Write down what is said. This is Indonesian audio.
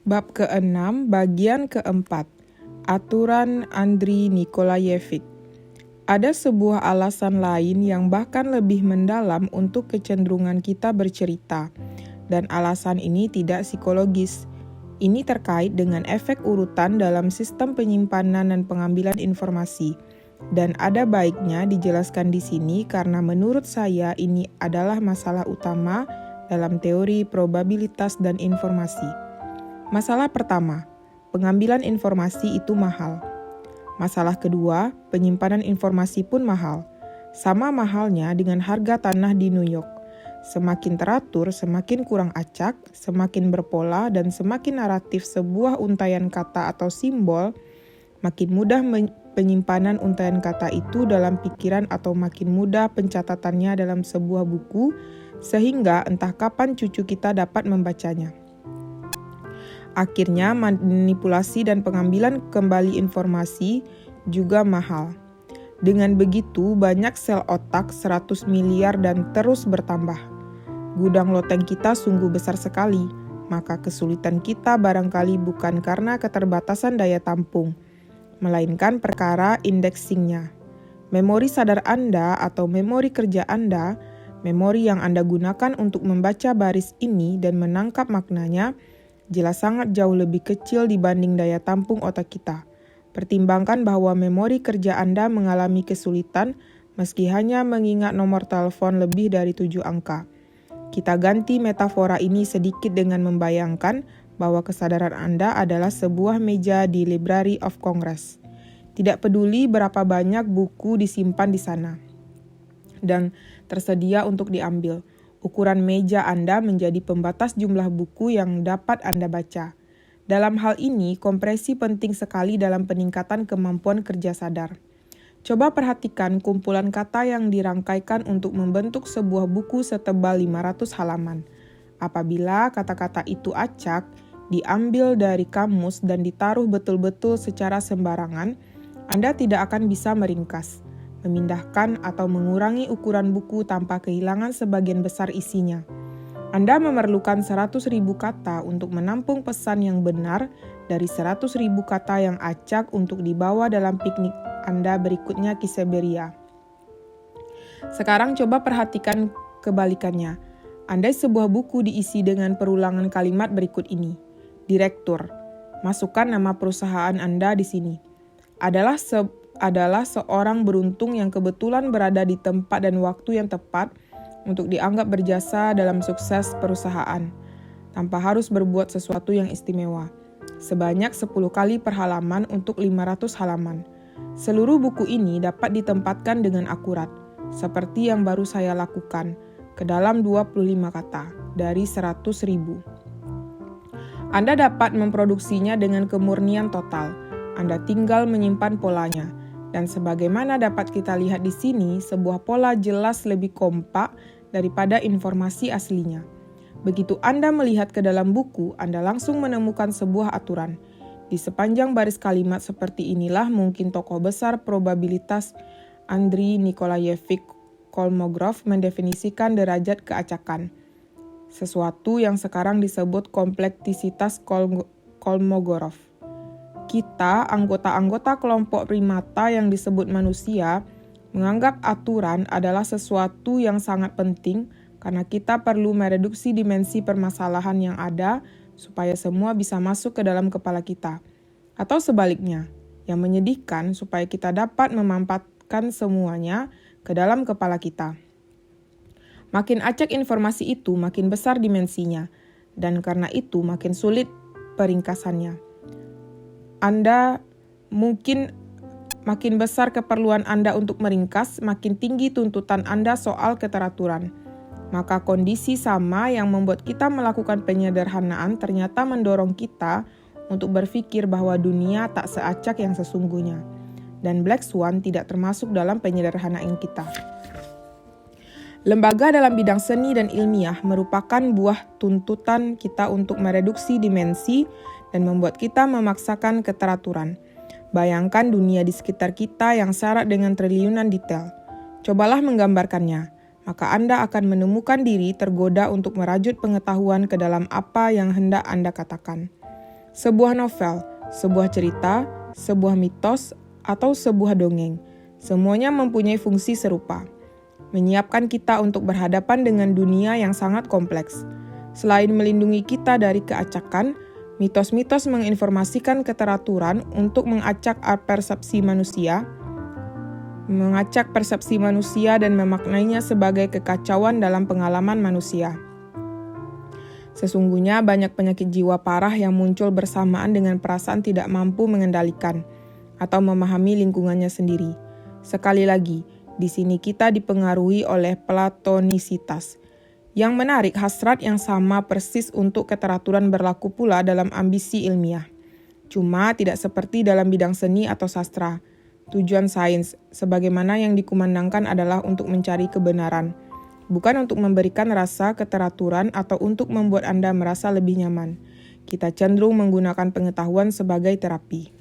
Bab ke-6, bagian ke-4. Aturan Andriy Nikolayevich. Ada sebuah alasan lain yang bahkan lebih mendalam untuk kecenderungan kita bercerita, dan alasan ini tidak psikologis. Ini terkait dengan efek urutan dalam sistem penyimpanan dan pengambilan informasi, dan ada baiknya dijelaskan di sini karena menurut saya ini adalah masalah utama dalam teori probabilitas dan informasi. Masalah pertama, pengambilan informasi itu mahal. Masalah kedua, penyimpanan informasi pun mahal. Sama mahalnya dengan harga tanah di New York. Semakin teratur, semakin kurang acak, semakin berpola, dan semakin naratif sebuah untaian kata atau simbol, makin mudah penyimpanan untaian kata itu dalam pikiran atau makin mudah pencatatannya dalam sebuah buku, sehingga entah kapan cucu kita dapat membacanya. Akhirnya, manipulasi dan pengambilan kembali informasi juga mahal. Dengan begitu, banyak sel otak 100 miliar dan terus bertambah. Gudang loteng kita sungguh besar sekali, maka kesulitan kita barangkali bukan karena keterbatasan daya tampung, melainkan perkara indeksingnya. Memori sadar Anda atau memori kerja Anda, memori yang Anda gunakan untuk membaca baris ini dan menangkap maknanya, jelas sangat jauh lebih kecil dibanding daya tampung otak kita. Pertimbangkan bahwa memori kerja Anda mengalami kesulitan meski hanya mengingat nomor telepon lebih dari 7 angka. Kita ganti metafora ini sedikit dengan membayangkan bahwa kesadaran Anda adalah sebuah meja di Library of Congress. Tidak peduli berapa banyak buku disimpan di sana dan tersedia untuk diambil. Ukuran meja Anda menjadi pembatas jumlah buku yang dapat Anda baca. Dalam hal ini, kompresi penting sekali dalam peningkatan kemampuan kerja sadar. Coba perhatikan kumpulan kata yang dirangkaikan untuk membentuk sebuah buku setebal 500 halaman. Apabila kata-kata itu acak, diambil dari kamus dan ditaruh betul-betul secara sembarangan, Anda tidak akan bisa meringkas, memindahkan atau mengurangi ukuran buku tanpa kehilangan sebagian besar isinya. Anda memerlukan 100.000 kata untuk menampung pesan yang benar dari 100.000 kata yang acak untuk dibawa dalam piknik Anda berikutnya ke Siberia. Sekarang coba perhatikan kebalikannya. Andai sebuah buku diisi dengan perulangan kalimat berikut ini. Direktur, masukkan nama perusahaan Anda di sini. Adalah seorang beruntung yang kebetulan berada di tempat dan waktu yang tepat untuk dianggap berjasa dalam sukses perusahaan, tanpa harus berbuat sesuatu yang istimewa. Sebanyak 10 kali per halaman untuk 500 halaman. Seluruh buku ini dapat ditempatkan dengan akurat, seperti yang baru saya lakukan, ke dalam 25 kata dari 100.000. Anda dapat memproduksinya dengan kemurnian total. Anda tinggal menyimpan polanya. Dan sebagaimana dapat kita lihat di sini, sebuah pola jelas lebih kompak daripada informasi aslinya. Begitu Anda melihat ke dalam buku, Anda langsung menemukan sebuah aturan. Di sepanjang baris kalimat seperti inilah mungkin tokoh besar probabilitas Andriy Nikolayevich Kolmogorov mendefinisikan derajat keacakan. Sesuatu yang sekarang disebut kompleksitas Kolmogorov. Kita, anggota-anggota kelompok primata yang disebut manusia, menganggap aturan adalah sesuatu yang sangat penting karena kita perlu mereduksi dimensi permasalahan yang ada supaya semua bisa masuk ke dalam kepala kita. Atau sebaliknya, yang menyedihkan supaya kita dapat memampatkan semuanya ke dalam kepala kita. Makin acak informasi itu, makin besar dimensinya, dan karena itu makin sulit peringkasannya. Anda mungkin makin besar keperluan Anda untuk meringkas, makin tinggi tuntutan Anda soal keteraturan. Maka kondisi sama yang membuat kita melakukan penyederhanaan ternyata mendorong kita untuk berpikir bahwa dunia tak seacak yang sesungguhnya. Dan Black Swan tidak termasuk dalam penyederhanaan kita. Lembaga dalam bidang seni dan ilmiah merupakan buah tuntutan kita untuk mereduksi dimensi dan membuat kita memaksakan keteraturan. Bayangkan dunia di sekitar kita yang syarat dengan triliunan detail. Cobalah menggambarkannya, maka Anda akan menemukan diri tergoda untuk merajut pengetahuan ke dalam apa yang hendak Anda katakan. Sebuah novel, sebuah cerita, sebuah mitos, atau sebuah dongeng, semuanya mempunyai fungsi serupa, menyiapkan kita untuk berhadapan dengan dunia yang sangat kompleks. Selain melindungi kita dari keacakan, mitos-mitos menginformasikan keteraturan untuk mengacak persepsi manusia dan memaknainya sebagai kekacauan dalam pengalaman manusia. Sesungguhnya banyak penyakit jiwa parah yang muncul bersamaan dengan perasaan tidak mampu mengendalikan atau memahami lingkungannya sendiri. Sekali lagi, di sini kita dipengaruhi oleh platonisitas. Yang menarik, hasrat yang sama persis untuk keteraturan berlaku pula dalam ambisi ilmiah. Cuma tidak seperti dalam bidang seni atau sastra. Tujuan sains, sebagaimana yang dikumandangkan adalah untuk mencari kebenaran, bukan untuk memberikan rasa keteraturan atau untuk membuat Anda merasa lebih nyaman. Kita cenderung menggunakan pengetahuan sebagai terapi.